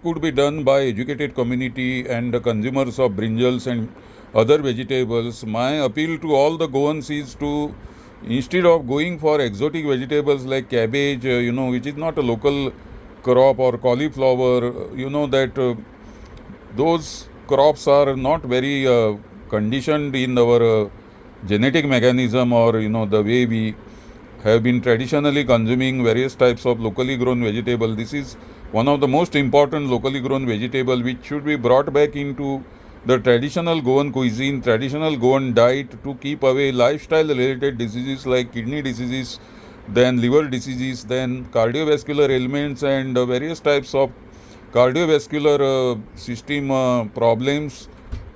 could be done by educated community and the consumers of brinjals and other vegetables. My appeal to all the Goans is to, instead of going for exotic vegetables like cabbage, which is not a local crop, or cauliflower, that those crops are not very conditioned in our genetic mechanism, or the way we have been traditionally consuming various types of locally grown vegetable. This is one of the most important locally grown vegetable which should be brought back into the traditional Goan cuisine, traditional Goan diet, to keep away lifestyle related diseases like kidney diseases, then liver diseases, then cardiovascular ailments, and various types of cardiovascular system problems,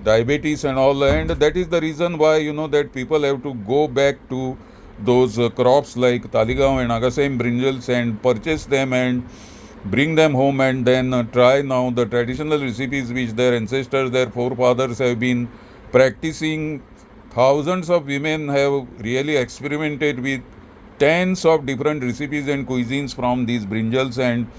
diabetes and all. And that is the reason why that people have to go back to those crops like Taligaon and Agasaim brinjals and purchase them and bring them home, and then try now the traditional recipes which their ancestors, their forefathers have been practicing. Thousands of women have really experimented with tens of different recipes and cuisines from these brinjals, and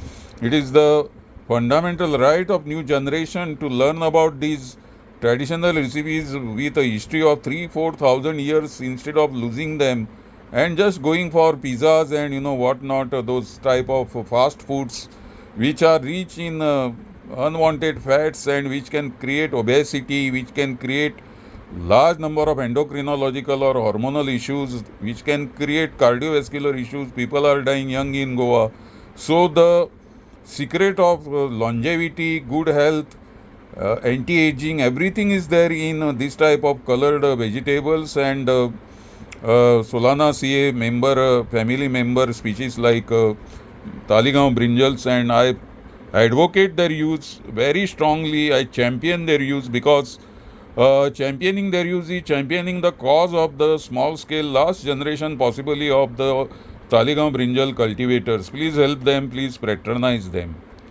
it is the fundamental right of new generation to learn about these traditional recipes with a history of 3-4 thousand years, instead of losing them and just going for pizzas and whatnot, those type of fast foods which are rich in unwanted fats and which can create obesity, which can create large number of endocrinological or hormonal issues, which can create cardiovascular issues. People are dying young in Goa. So the secret of longevity, good health, anti-aging, everything is there in this type of colored vegetables. And Solanaceae member, family member species like Taligaon brinjals, and I advocate their use very strongly. I champion their use, because championing their use is championing the cause of the small scale last generation possibly of the Taligaon brinjal cultivators. Please help them, please patronize them.